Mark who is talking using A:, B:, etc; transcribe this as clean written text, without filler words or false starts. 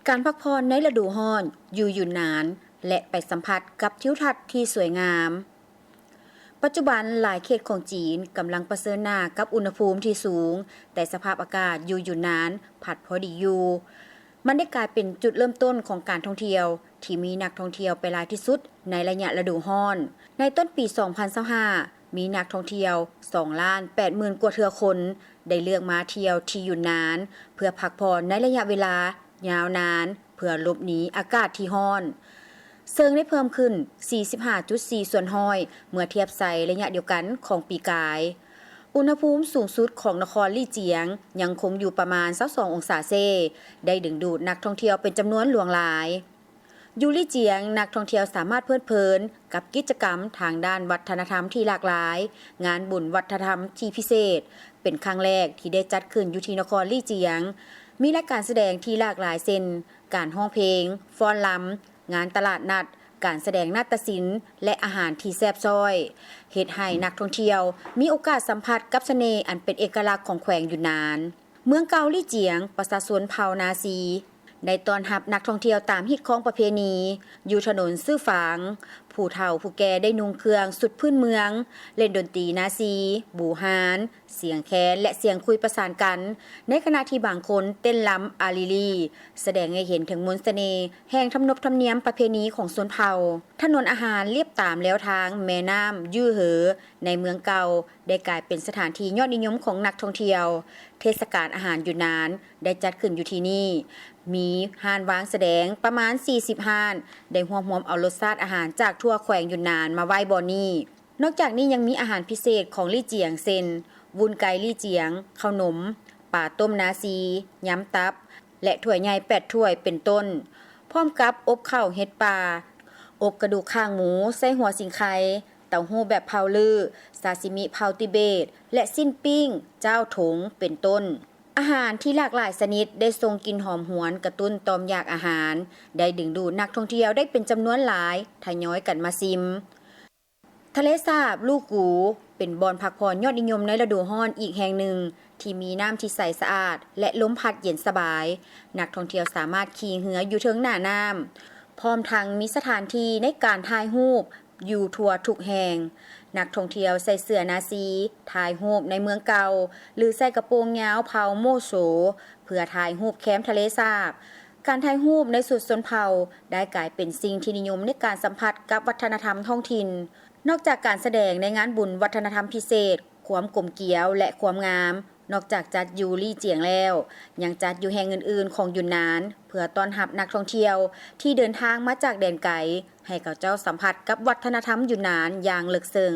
A: การพักผ่อนในฤดูร้อนอยู่นานและไปสัมผัสกับทิวทัศน์ที่สวยงามปัจจุบันหลายเขตของจีนกำลังเผชิญหน้ากับอุณหภูมิที่สูงแต่สภาพอากาศอยู่นานผัดพอดีอยู่มันได้กลายเป็นจุดเริ่มต้นของการท่องเที่ยวที่มีนักท่องเที่ยวไปหลายที่สุดในระยะฤดูร้อนในต้นปี 2025 มีนักท่องเที่ยว 2,80,000 กว่าเทื่อคนได้เลือกมาเที่ยวที่อยู่นานเพื่อพักผ่อนในระยะเวลายาวนานเพื่อหลบหนีอากาศที่ร้อนเซิงได้เพิ่มขึ้น 45.4 ส่วนห้อยเมื่อเทียบใส่ระยะเดียวกันของปีกายอุณหภูมิสูงสุดของนครลี่เจียงยังคงอยู่ประมาณ22องศาเซได้ดึงดูดนักท่องเที่ยวเป็นจำนวนหลวงหลายอยู่ลี่เจียงนักท่องเที่ยวสามารถเพลิดเพลินกับกิจกรรมทางด้านวัฒนธรรมที่หลากหลายงานบุญวัฒนธรรมที่พิเศษเป็นครั้งแรกที่ได้จัดขึ้นอยู่ที่นครลี่เจียงมีรายการแสดงที่หลากหลายเช่นการร้องเพลงฟ้อนรำงานตลาดนัดการแสดงนาฏศิลป์และอาหารที่แซ่บซ้อยเฮ็ดให้นักท่องเที่ยวมีโอกาสสัมผัสกับเสน่ห์อันเป็นเอกลักษณ์ของแขวงอยู่นานเมืองเก่าลี่เจียงประชาชนเผ่านาซีได้ต้อนรับนักท่องเที่ยวตามฮิตของประเพณีอยู่ถนนซื่อฝางผู้เฒ่าผู้แก่ได้นุ่งเครื่องสุดพื้นเมืองเล่นดนตรีนาซีบูฮานเสียงแคนและเสียงคุยประสานกันในขณะที่บางคนเต้นรำอาลีลีแสดงให้เห็นถึงมนต์เสน่ห์แห่งธรรมเนียมประเพณีของชนเผ่าถนนอาหารเลียบตามแล้วทางแม่น้ำยื่อเหอในเมืองเก่าได้กลายเป็นสถานที่ยอดนิยมของนักท่องเที่ยวเทศกาลอาหารอยู่นานได้จัดขึ้นอยู่ที่นี่มีห้านวางแสดงประมาณ40ห้านได้รวมเอารสชาติอาหารจากทั่วแขวงอยู่นานมาไว้บ่นี่นอกจากนี้ยังมีอาหารพิเศษของลี่เจียงเช่นวุ้นไก่ลี่เจียงข้าวหนมป่าต้มนาซียำตับและถ้วยใหญ่8ถ้วยเป็นต้นพร้อมกับอบข้าวเห็ดปลาอบกระดูกข้างหมูใส่หัวสิงไข่เต้าหู้แบบเผาลือซาซิมิเผาติเบตและสิ้นปิ้งเจ้าถงเป็นต้นอาหารที่หลากหลายชนิดได้ทรงกลิ่นหอมหวนกระตุ้นต่อมอยากอาหารได้ดึงดูดนักท่องเที่ยวได้เป็นจำนวนหลายทยอยกันมาซิมทะเลสาบลูกูเป็นบ่อนพักผ่อนยอดนิยมในฤดูร้อนอีกแห่งหนึ่งที่มีน้ำที่ใสสะอาดและลมพัดเย็นสบายนักท่องเที่ยวสามารถขี่เรืออยู่เทิงหน้าน้ำพร้อมทั้งมีสถานที่ในการถ่ายรูปอยู่ทั่วทุกแห่งนักท่องเที่ยวใส่เสื้อนาซีถ่ายรูปในเมืองเก่าหรือใส่กระโปรงยาวเผาโมโสเพื่อถ่ายรูปแคมป์ทะเลสาบการถ่ายรูปในสุดชนเผ่าได้กลายเป็นสิ่งที่นิยมในการสัมผัสกับวัฒนธรรมท้องถิ่นนอกจากการแสดงในงานบุญวัฒนธรรมพิเศษความกลมเกลียวและความงามนอกจากจัดอยู่ลี่เจียงแล้วยังจัดอยู่แห่งอื่นๆของยูนนานเพื่อต้อนรับนักท่องเที่ยวที่เดินทางมาจากแดนไกลให้เขาเจ้าสัมผัสกับวัฒนธรรมยูนนานอย่างลึกซึ้ง